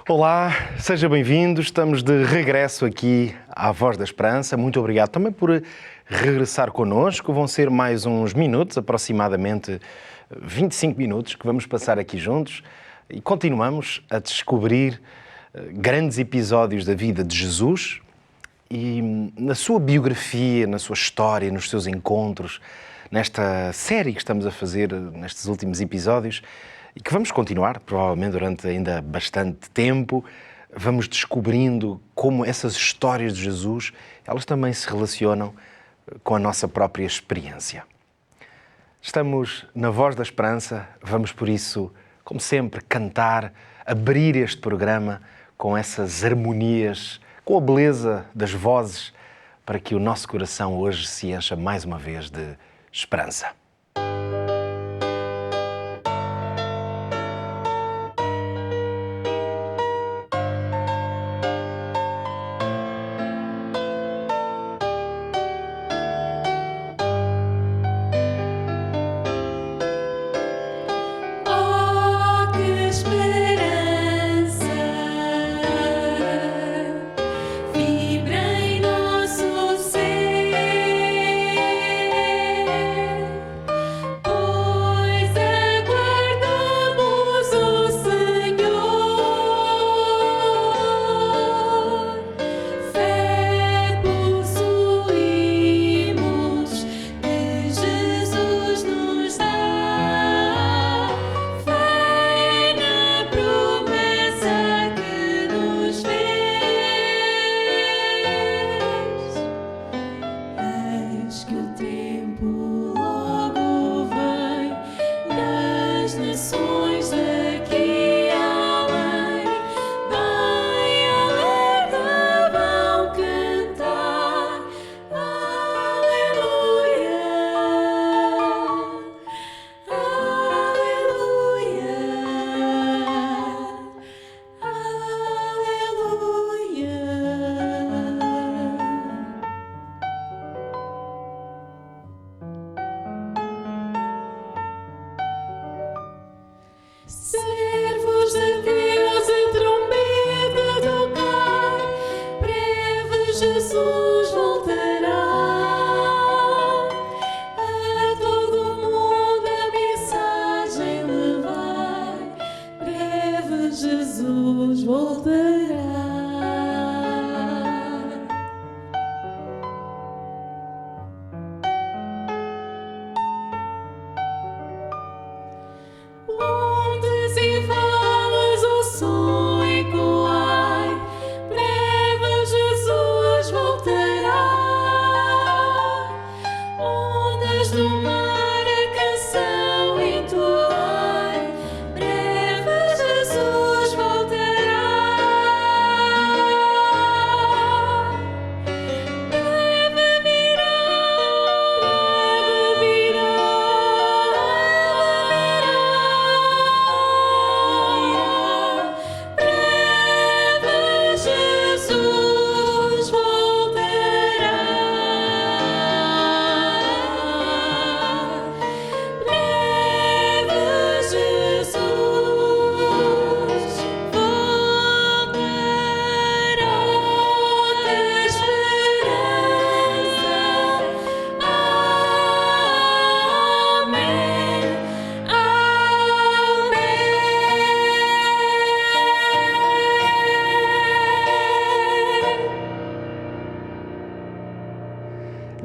Olá, seja bem-vindo. Estamos de regresso aqui à Voz da Esperança. Muito obrigado também por regressar connosco. Vão ser mais uns minutos, aproximadamente 25 minutos, que vamos passar aqui juntos e continuamos a descobrir grandes episódios da vida de Jesus e na sua biografia, na sua história, nos seus encontros, nesta série que estamos a fazer nestes últimos episódios e que vamos continuar, provavelmente, durante ainda bastante tempo. Vamos descobrindo como essas histórias de Jesus, elas também se relacionam com a nossa própria experiência. Estamos na Voz da Esperança, vamos por isso, como sempre, cantar, abrir este programa com essas harmonias, com a beleza das vozes, para que o nosso coração hoje se encha mais uma vez de esperança.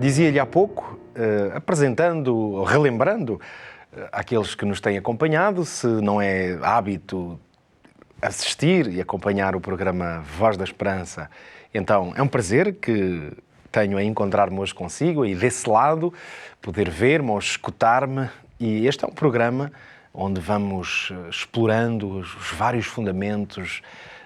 Dizia-lhe há pouco, apresentando, relembrando àqueles que nos têm acompanhado, se não é hábito assistir e acompanhar o programa Voz da Esperança, então é um prazer que tenho a encontrar-me hoje consigo e desse lado poder ver-me ou escutar-me. E este é um programa onde vamos explorando os vários fundamentos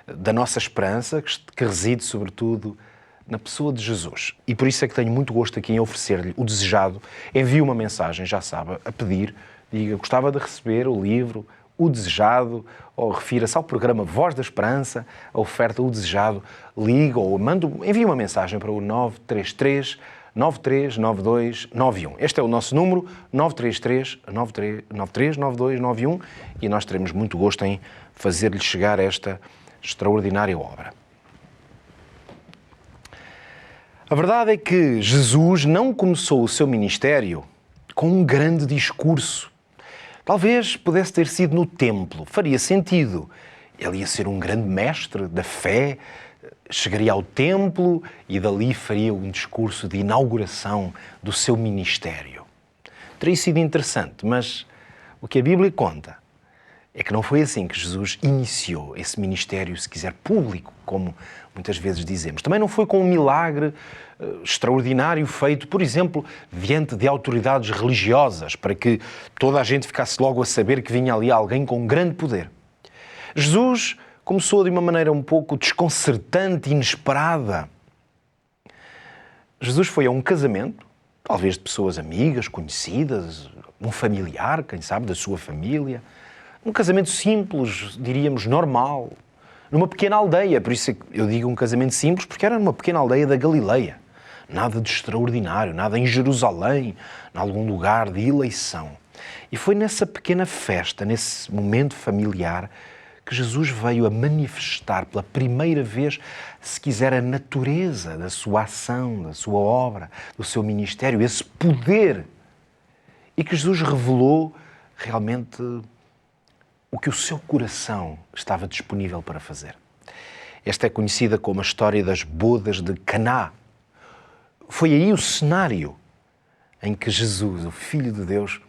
da nossa esperança, que reside sobretudo na pessoa de Jesus. E por isso é que tenho muito gosto aqui em oferecer-lhe o desejado. Envie uma mensagem, já sabe, a pedir, diga, gostava de receber o livro O Desejado, ou refira-se ao programa Voz da Esperança, a oferta O Desejado, liga ou envie uma mensagem para o 933 939291. Este é o nosso número, 933 939291, e nós teremos muito gosto em fazer-lhe chegar esta extraordinária obra. A verdade é que Jesus não começou o seu ministério com um grande discurso. Talvez pudesse ter sido no templo, faria sentido. Ele ia ser um grande mestre da fé, chegaria ao templo e dali faria um discurso de inauguração do seu ministério. Teria sido interessante, mas o que a Bíblia conta é que não foi assim que Jesus iniciou esse ministério, se quiser, público, como muitas vezes dizemos. Também não foi com um milagre extraordinário feito, por exemplo, diante de autoridades religiosas, para que toda a gente ficasse logo a saber que vinha ali alguém com grande poder. Jesus começou de uma maneira um pouco desconcertante, inesperada. Jesus foi a um casamento, talvez de pessoas amigas, conhecidas, um familiar, quem sabe, da sua família. Um casamento simples, diríamos, normal, numa pequena aldeia. Por isso eu digo um casamento simples, porque era numa pequena aldeia da Galileia. Nada de extraordinário, nada em Jerusalém, em algum lugar de eleição. E foi nessa pequena festa, nesse momento familiar, que Jesus veio a manifestar pela primeira vez, se quiser, a natureza da sua ação, da sua obra, do seu ministério, esse poder. E que Jesus revelou realmente o que o seu coração estava disponível para fazer. Esta é conhecida como a história das bodas de Caná. Foi aí o cenário em que Jesus, o Filho de Deus,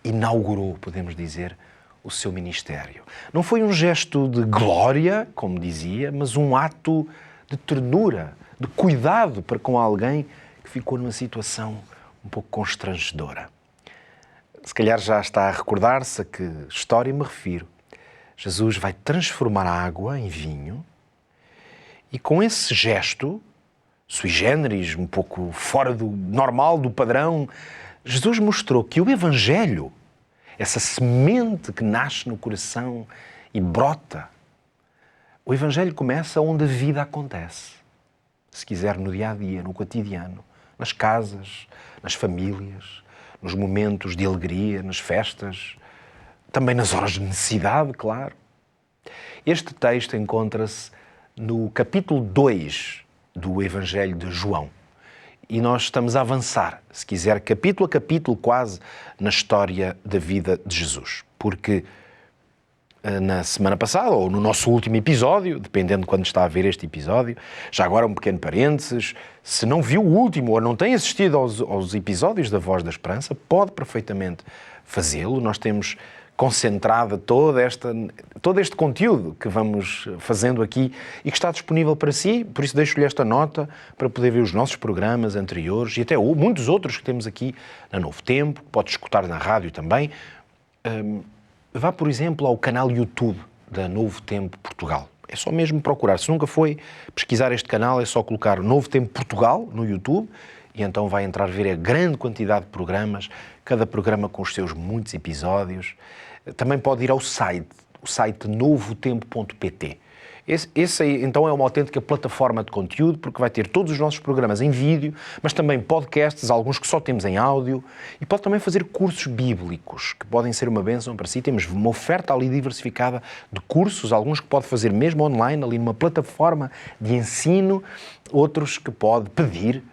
inaugurou, podemos dizer, o seu ministério. Não foi um gesto de glória, como dizia, mas um ato de ternura, de cuidado para com alguém que ficou numa situação um pouco constrangedora. Se calhar já está a recordar-se a que história me refiro. Jesus vai transformar a água em vinho e com esse gesto, sui generis, um pouco fora do normal, do padrão, Jesus mostrou que o Evangelho, essa semente que nasce no coração e brota, o Evangelho começa onde a vida acontece. Se quiser, no dia-a-dia, no cotidiano, nas casas, nas famílias, nos momentos de alegria, nas festas, também nas horas de necessidade, claro. Este texto encontra-se no capítulo 2 do Evangelho de João. E nós estamos a avançar, se quiser, capítulo a capítulo, quase, na história da vida de Jesus. Porque na semana passada, ou no nosso último episódio, dependendo de quando está a ver este episódio, já agora um pequeno parênteses, se não viu o último ou não tem assistido aos episódios da Voz da Esperança, pode perfeitamente fazê-lo. Nós temos concentrado todo este conteúdo que vamos fazendo aqui e que está disponível para si, por isso deixo-lhe esta nota para poder ver os nossos programas anteriores e até muitos outros que temos aqui na Novo Tempo, pode escutar na rádio também. Vá, por exemplo, ao canal YouTube da Novo Tempo Portugal. É só mesmo procurar. Se nunca foi pesquisar este canal, é só colocar Novo Tempo Portugal no YouTube e então vai entrar a ver a grande quantidade de programas, cada programa com os seus muitos episódios. Também pode ir ao site, o site novotempo.pt. Esse aí, então, é uma autêntica plataforma de conteúdo, porque vai ter todos os nossos programas em vídeo, mas também podcasts, alguns que só temos em áudio, e pode também fazer cursos bíblicos, que podem ser uma bênção para si. Temos uma oferta ali diversificada de cursos, alguns que pode fazer mesmo online, ali numa plataforma de ensino, outros que pode pedir,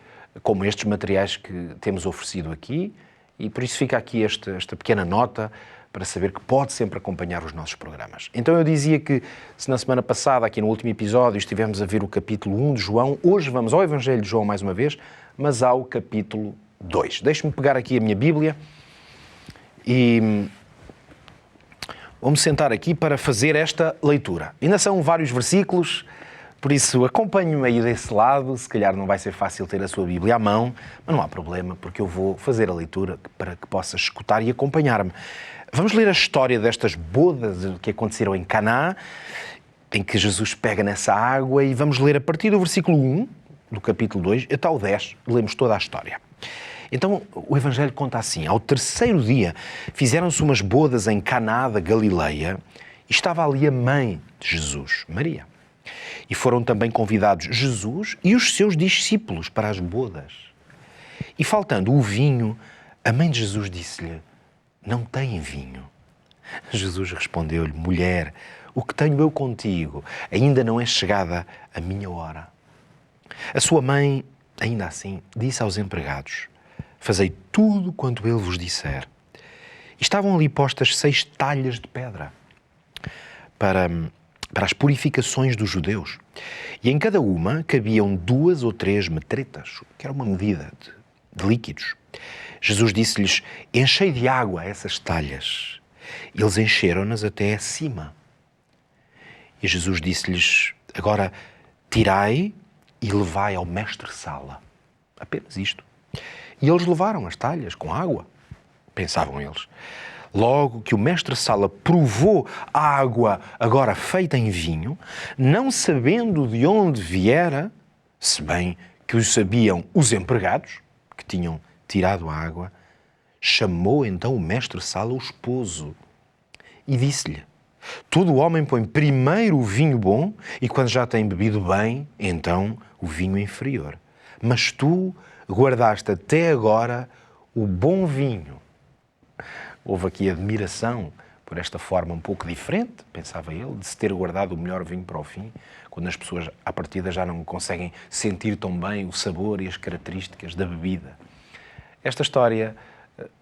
como estes materiais que temos oferecido aqui, e por isso fica aqui esta pequena nota para saber que pode sempre acompanhar os nossos programas. Então eu dizia que se na semana passada, aqui no último episódio, estivemos a ver o capítulo 1 de João, hoje vamos ao Evangelho de João mais uma vez, mas ao capítulo 2. Deixe-me pegar aqui a minha Bíblia e vou-me sentar aqui para fazer esta leitura. Ainda são vários versículos, por isso acompanhe-me aí desse lado, se calhar não vai ser fácil ter a sua Bíblia à mão, mas não há problema, porque eu vou fazer a leitura para que possa escutar e acompanhar-me. Vamos ler a história destas bodas que aconteceram em Caná, em que Jesus pega nessa água, e vamos ler a partir do versículo 1 do capítulo 2 até o 10, lemos toda a história. Então o Evangelho conta assim: ao terceiro dia fizeram-se umas bodas em Caná da Galileia e estava ali a mãe de Jesus, Maria. E foram também convidados Jesus e os seus discípulos para as bodas. E faltando o vinho, a mãe de Jesus disse-lhe: não têm vinho. Jesus respondeu-lhe: mulher, o que tenho eu contigo? Ainda não é chegada a minha hora. A sua mãe, ainda assim, disse aos empregados: fazei tudo quanto ele vos disser. E estavam ali postas 6 talhas de pedra para as purificações dos judeus. E em cada uma cabiam 2 ou 3 metretas, que era uma medida de líquidos. Jesus disse-lhes: enchei de água essas talhas. Eles encheram-nas até acima. E Jesus disse-lhes: agora tirai e levai ao mestre-sala. Apenas isto. E eles levaram as talhas com água, pensavam eles. Logo que o mestre-sala provou a água agora feita em vinho, não sabendo de onde viera, se bem que o sabiam os empregados, que tinham tirado a água, chamou então o mestre-sala o esposo e disse-lhe: todo homem põe primeiro o vinho bom e quando já tem bebido bem, então o vinho inferior. Mas tu guardaste até agora o bom vinho. Houve aqui admiração por esta forma um pouco diferente, pensava ele, de se ter guardado o melhor vinho para o fim, quando as pessoas, à partida, já não conseguem sentir tão bem o sabor e as características da bebida. Esta história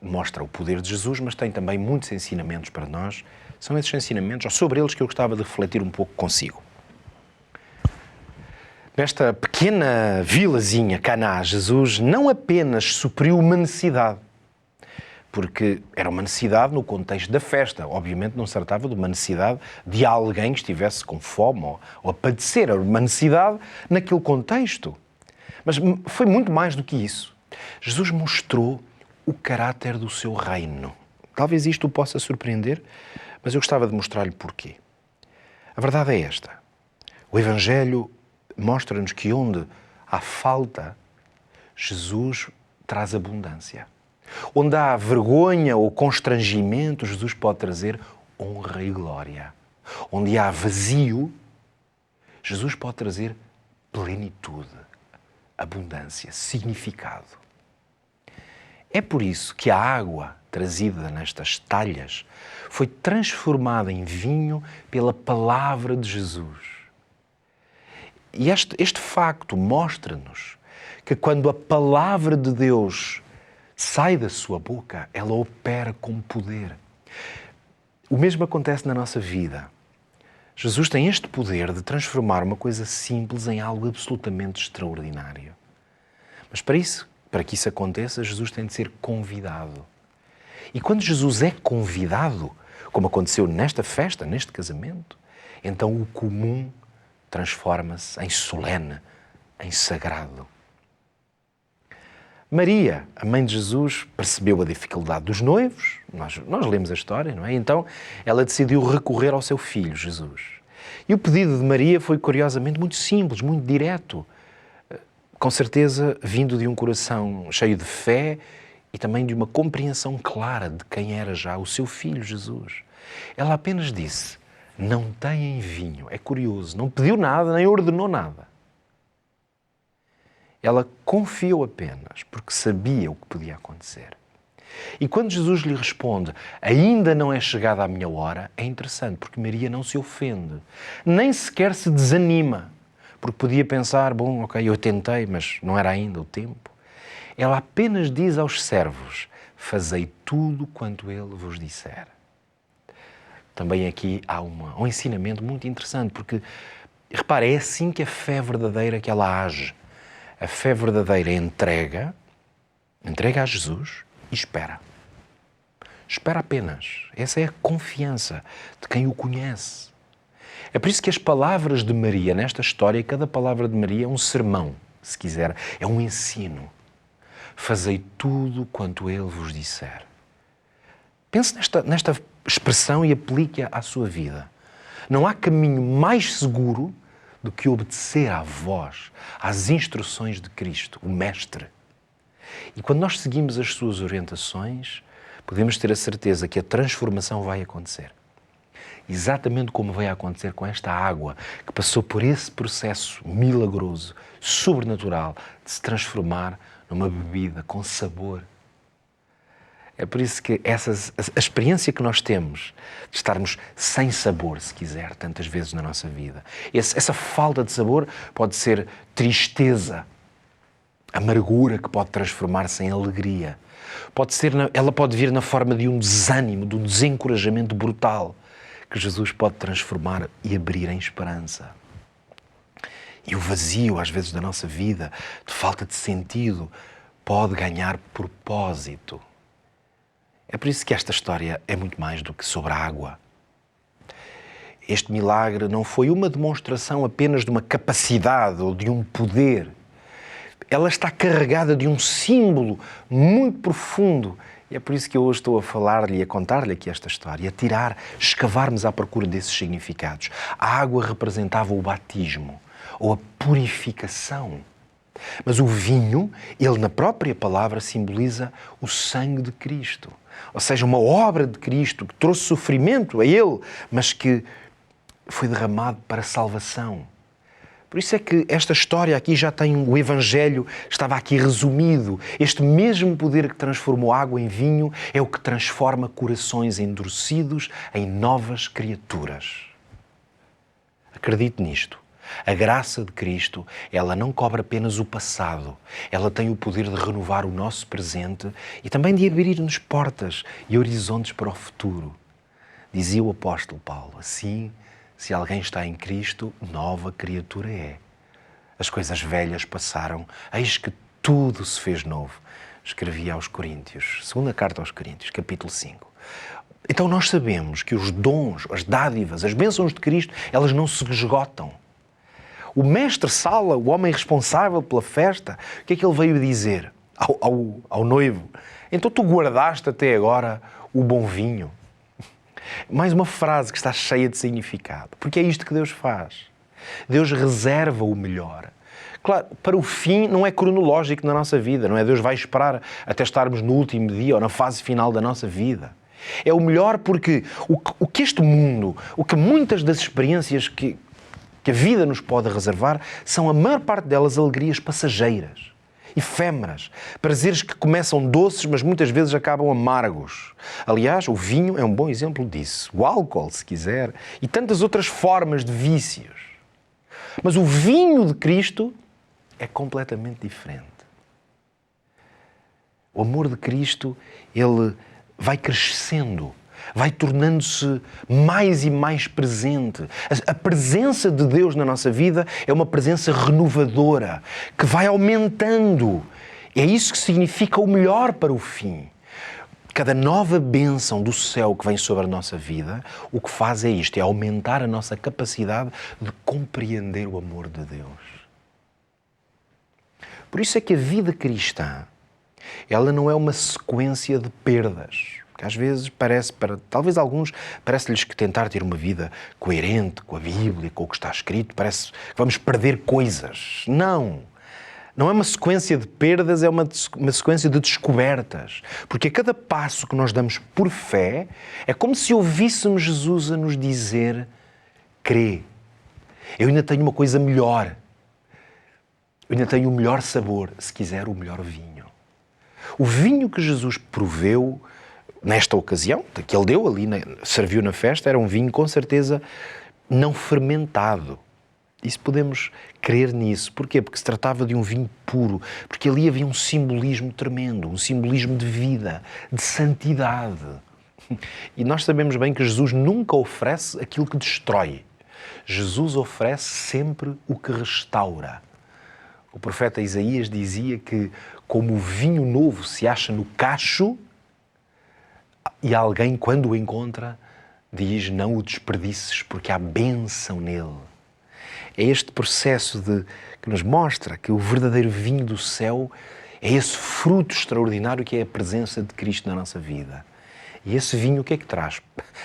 mostra o poder de Jesus, mas tem também muitos ensinamentos para nós. São esses ensinamentos, ou sobre eles, que eu gostava de refletir um pouco consigo. Nesta pequena vilazinha, Caná, Jesus não apenas supriu uma necessidade, porque era uma necessidade no contexto da festa. Obviamente não se tratava de uma necessidade de alguém que estivesse com fome ou a padecer. Era uma necessidade naquele contexto. Mas foi muito mais do que isso. Jesus mostrou o caráter do seu reino. Talvez isto o possa surpreender, mas eu gostava de mostrar-lhe porquê. A verdade é esta. O Evangelho mostra-nos que onde há falta, Jesus traz abundância. Onde há vergonha ou constrangimento, Jesus pode trazer honra e glória. Onde há vazio, Jesus pode trazer plenitude, abundância, significado. É por isso que a água trazida nestas talhas foi transformada em vinho pela palavra de Jesus. E este facto mostra-nos que quando a palavra de Deus sai da sua boca, ela opera com poder. O mesmo acontece na nossa vida. Jesus tem este poder de transformar uma coisa simples em algo absolutamente extraordinário. Mas para que isso aconteça, Jesus tem de ser convidado. E quando Jesus é convidado, como aconteceu nesta festa, neste casamento, então o comum transforma-se em solene, em sagrado. Maria, a mãe de Jesus, percebeu a dificuldade dos noivos, nós lemos a história, não é? Então ela decidiu recorrer ao seu filho, Jesus. E o pedido de Maria foi, curiosamente, muito simples, muito direto, com certeza vindo de um coração cheio de fé e também de uma compreensão clara de quem era já o seu filho, Jesus. Ela apenas disse: não têm vinho. É curioso, não pediu nada, nem ordenou nada. Ela confiou apenas, porque sabia o que podia acontecer. E quando Jesus lhe responde: ainda não é chegada a minha hora, é interessante, porque Maria não se ofende, nem sequer se desanima, porque podia pensar: bom, ok, eu tentei, mas não era ainda o tempo. Ela apenas diz aos servos: fazei tudo quanto ele vos disser. Também aqui há um ensinamento muito interessante, porque, repare, é assim que a fé verdadeira que ela age. A fé verdadeira entrega a Jesus e espera. Espera apenas. Essa é a confiança de quem o conhece. É por isso que as palavras de Maria, nesta história, cada palavra de Maria é um sermão, se quiser, é um ensino. Fazei tudo quanto ele vos disser. Pense nesta expressão e aplique-a à sua vida. Não há caminho mais seguro do que obedecer à voz, às instruções de Cristo, o Mestre. E quando nós seguimos as suas orientações, podemos ter a certeza que a transformação vai acontecer. Exatamente como vai acontecer com esta água que passou por esse processo milagroso, sobrenatural, de se transformar numa bebida com sabor. É por isso que a experiência que nós temos de estarmos sem sabor, se quiser, tantas vezes na nossa vida. Essa falta de sabor pode ser tristeza, amargura que pode transformar-se em alegria. Ela pode vir na forma de um desânimo, de um desencorajamento brutal, que Jesus pode transformar e abrir em esperança. E o vazio, às vezes, da nossa vida, de falta de sentido, pode ganhar propósito. É por isso que esta história é muito mais do que sobre a água. Este milagre não foi uma demonstração apenas de uma capacidade ou de um poder. Ela está carregada de um símbolo muito profundo. E é por isso que eu hoje estou a falar-lhe e a contar-lhe aqui esta história, escavarmos à procura desses significados. A água representava o batismo, ou a purificação. Mas o vinho, ele na própria palavra simboliza o sangue de Cristo. Ou seja, uma obra de Cristo que trouxe sofrimento a Ele, mas que foi derramado para a salvação. Por isso é que esta história aqui já tem o Evangelho, estava aqui resumido. Este mesmo poder que transformou água em vinho é o que transforma corações endurecidos em novas criaturas. Acredite nisto. A graça de Cristo, ela não cobre apenas o passado. Ela tem o poder de renovar o nosso presente e também de abrir-nos portas e horizontes para o futuro. Dizia o apóstolo Paulo, assim, se alguém está em Cristo, nova criatura é. As coisas velhas passaram, eis que tudo se fez novo. Escrevia aos Coríntios, segunda carta aos Coríntios, capítulo 5. Então nós sabemos que os dons, as dádivas, as bênçãos de Cristo, elas não se esgotam. O mestre-sala, o homem responsável pela festa, o que é que ele veio dizer ao noivo? Então tu guardaste até agora o bom vinho. Mais uma frase que está cheia de significado. Porque é isto que Deus faz. Deus reserva o melhor. Claro, para o fim não é cronológico na nossa vida, não é? Deus vai esperar até estarmos no último dia ou na fase final da nossa vida. É o melhor porque o que este mundo, o que muitas das experiências que a vida nos pode reservar, são a maior parte delas alegrias passageiras, efêmeras, prazeres que começam doces, mas muitas vezes acabam amargos. Aliás, o vinho é um bom exemplo disso. O álcool, se quiser, e tantas outras formas de vícios. Mas o vinho de Cristo é completamente diferente. O amor de Cristo, ele vai crescendo, vai tornando-se mais e mais presente. A presença de Deus na nossa vida é uma presença renovadora, que vai aumentando. É isso que significa o melhor para o fim. Cada nova bênção do céu que vem sobre a nossa vida, o que faz é isto, é aumentar a nossa capacidade de compreender o amor de Deus. Por isso é que a vida cristã, ela não é uma sequência de perdas. Às vezes talvez alguns, parece-lhes que tentar ter uma vida coerente com a Bíblia, com o que está escrito, parece que vamos perder coisas. Não é uma sequência de perdas, é uma sequência de descobertas. Porque a cada passo que nós damos por fé, é como se ouvíssemos Jesus a nos dizer, crê, eu ainda tenho uma coisa melhor. Eu ainda tenho o melhor sabor, se quiser o melhor vinho. O vinho que Jesus proveu nesta ocasião, que ele deu ali, serviu na festa, era um vinho com certeza não fermentado. Isso podemos crer nisso. Porquê? Porque se tratava de um vinho puro, porque ali havia um simbolismo tremendo, um simbolismo de vida, de santidade. E nós sabemos bem que Jesus nunca oferece aquilo que destrói. Jesus oferece sempre o que restaura. O profeta Isaías dizia que como o vinho novo se acha no cacho, e alguém, quando o encontra, diz, não o desperdices, porque há bênção nele. É este processo que nos mostra que o verdadeiro vinho do céu é esse fruto extraordinário que é a presença de Cristo na nossa vida. E esse vinho o que é que traz?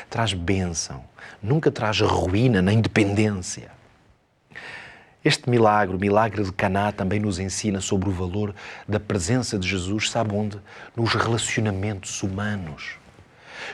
Traz bênção. Nunca traz ruína nem dependência. Este milagre, o milagre de Caná, também nos ensina sobre o valor da presença de Jesus, sabe onde? Nos relacionamentos humanos.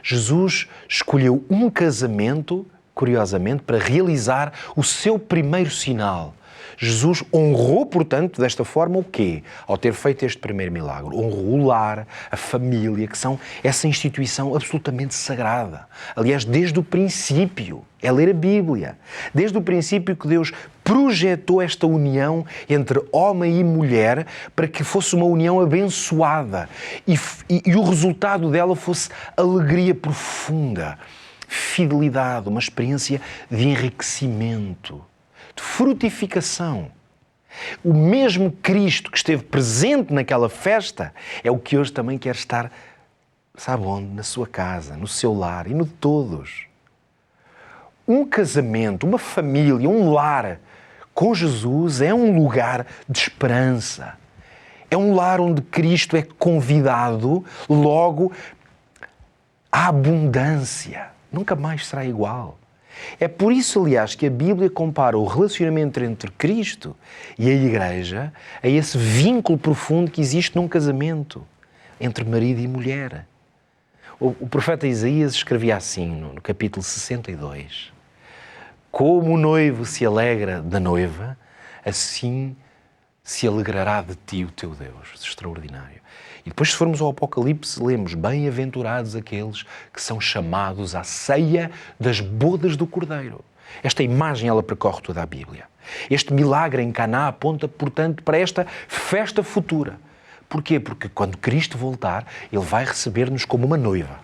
Jesus escolheu um casamento, curiosamente, para realizar o seu primeiro sinal. Jesus honrou, portanto, desta forma o quê? Ao ter feito este primeiro milagre. Honrou o lar, a família, que são essa instituição absolutamente sagrada. Aliás, desde o princípio, é ler a Bíblia. Desde o princípio que Deus projetou esta união entre homem e mulher para que fosse uma união abençoada e o resultado dela fosse alegria profunda, fidelidade, uma experiência de enriquecimento, de frutificação. O mesmo Cristo que esteve presente naquela festa é o que hoje também quer estar, sabe onde? Na sua casa, no seu lar e no de todos. Um casamento, uma família, um lar com Jesus é um lugar de esperança. É um lar onde Cristo é convidado, logo, à abundância. Nunca mais será igual. É por isso, aliás, que a Bíblia compara o relacionamento entre Cristo e a Igreja a esse vínculo profundo que existe num casamento entre marido e mulher. O profeta Isaías escrevia assim no capítulo 62. Como o noivo se alegra da noiva, assim se alegrará de ti o teu Deus. Extraordinário. E depois, se formos ao Apocalipse, lemos: bem-aventurados aqueles que são chamados à ceia das bodas do Cordeiro. Esta imagem, ela percorre toda a Bíblia. Este milagre em Caná aponta, portanto, para esta festa futura. Porquê? Porque quando Cristo voltar, Ele vai receber-nos como uma noiva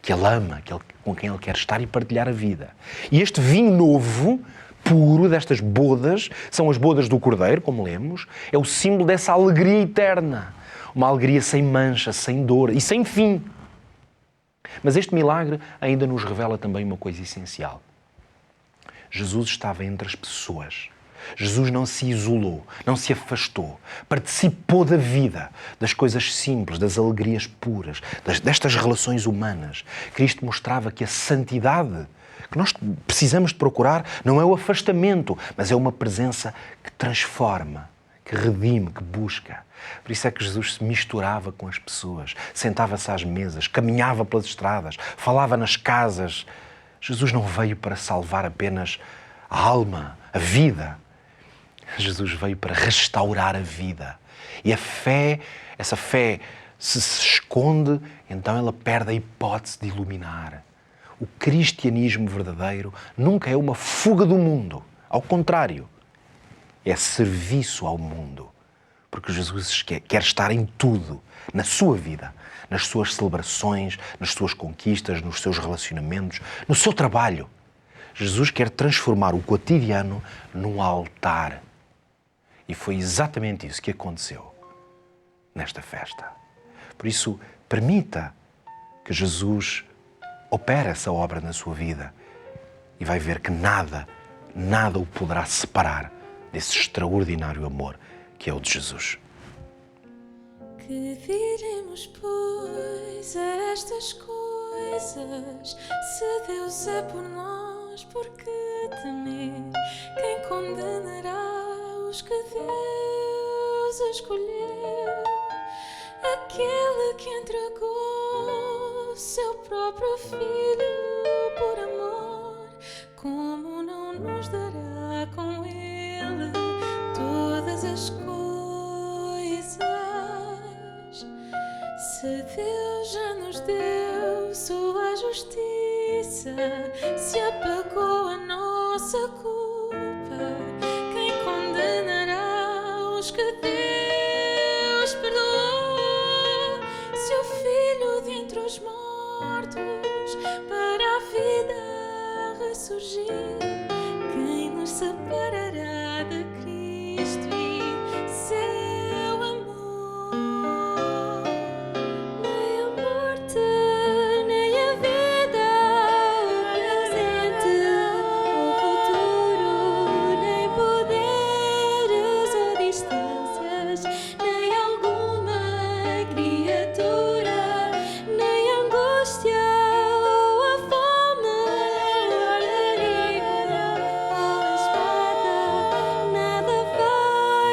que Ele ama, com quem Ele quer estar e partilhar a vida. E este vinho novo, puro, destas bodas, são as bodas do Cordeiro, como lemos, é o símbolo dessa alegria eterna. Uma alegria sem mancha, sem dor e sem fim. Mas este milagre ainda nos revela também uma coisa essencial. Jesus estava entre as pessoas. Jesus não se isolou, não se afastou, participou da vida, das coisas simples, das alegrias puras, destas relações humanas. Cristo mostrava que a santidade que nós precisamos de procurar não é o afastamento, mas é uma presença que transforma, que redime, que busca. Por isso é que Jesus se misturava com as pessoas, sentava-se às mesas, caminhava pelas estradas, falava nas casas. Jesus não veio para salvar apenas a alma, a vida. Jesus veio para restaurar a vida. E a fé, essa fé, se esconde, então ela perde a hipótese de iluminar. O cristianismo verdadeiro nunca é uma fuga do mundo. Ao contrário, é serviço ao mundo. Porque Jesus quer estar em tudo, na sua vida, nas suas celebrações, nas suas conquistas, nos seus relacionamentos, no seu trabalho. Jesus quer transformar o cotidiano num altar. E foi exatamente isso que aconteceu nesta festa. Por isso, permita que Jesus opere essa obra na sua vida e vai ver que nada o poderá separar desse extraordinário amor que é o de Jesus. Que diremos, pois, a estas coisas? Se Deus é por nós, por que temer? Quem condenará os que Deus escolheu? Aquele que entregou seu próprio Filho por amor, como não nos dará com Ele todas as coisas? Se Deus já nos deu sua justiça, se apagou a nossa culpa, quem condenará os que Deus perdoou? Seu Filho dentre os mortos, para a vida ressurgir, quem nos separará de Cristo e seu amor? Nem a morte, nem a vida, o presente, o futuro, nem poderes ou distâncias, nem alguma criatura, nem angústia ou a fome, ou a espada, nada vai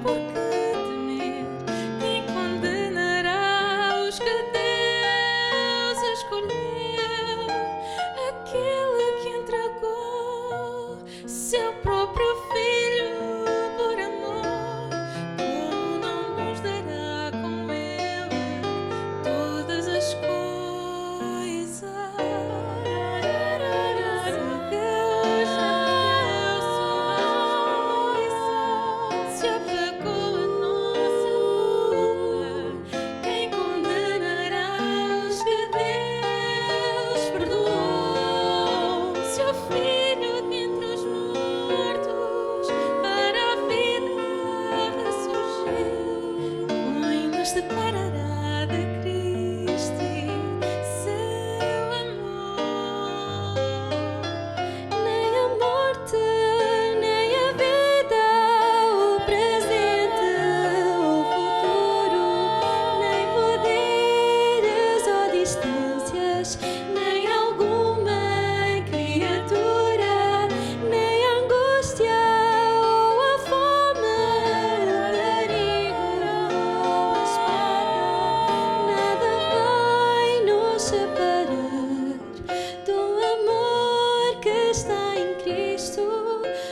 por que temer? Quem condenará os que Deus escolheu? Aquele que entregou seu próprio Filho por amor, como não nos dará com Ele todas as coisas? Se apagou a nossa culpa, quem condenará os que Deus perdoou? Seu Filho dentre os mortos para a vida ressurgiu, quem nos separará de Cristo e seu amor? Nem a morte, nem a vida, o presente, o futuro, nem poderes ou distâncias, nem alguma criatura, nem a angústia ou a fome, o perigo ou a espada, nada vai nos separar do amor que está em Cristo.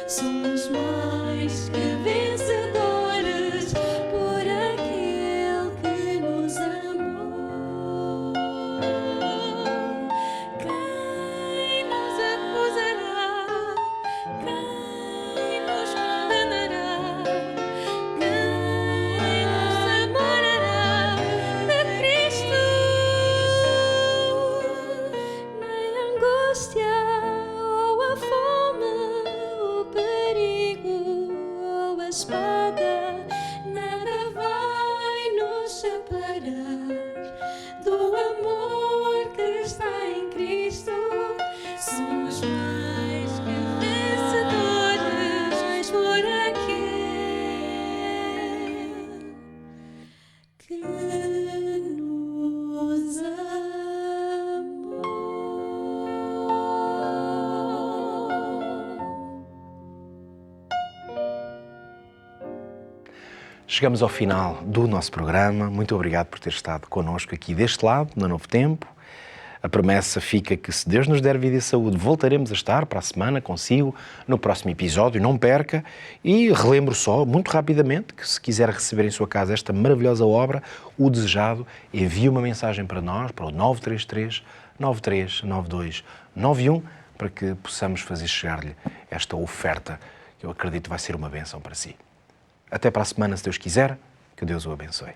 Somos mais que vencedores por aquele que nos amou. Quem nos acusará? Quem nos condenará? Quem nos separará de Cristo? Nem a angústia ou a fome, o perigo ou a espada, nada vai nos separar do amor que está em Cristo. Somos mais que vencedores por aquele que nos amou. Chegamos ao final do nosso programa. Muito obrigado por ter estado connosco aqui deste lado, na Novo Tempo. A promessa fica que, se Deus nos der vida e saúde, voltaremos a estar para a semana consigo, no próximo episódio. Não perca. E relembro só, muito rapidamente, que se quiser receber em sua casa esta maravilhosa obra, O Desejado, envie uma mensagem para nós, para o 933 9392 91, para que possamos fazer chegar-lhe esta oferta, que eu acredito vai ser uma bênção para si. Até para a semana, se Deus quiser. Que Deus o abençoe.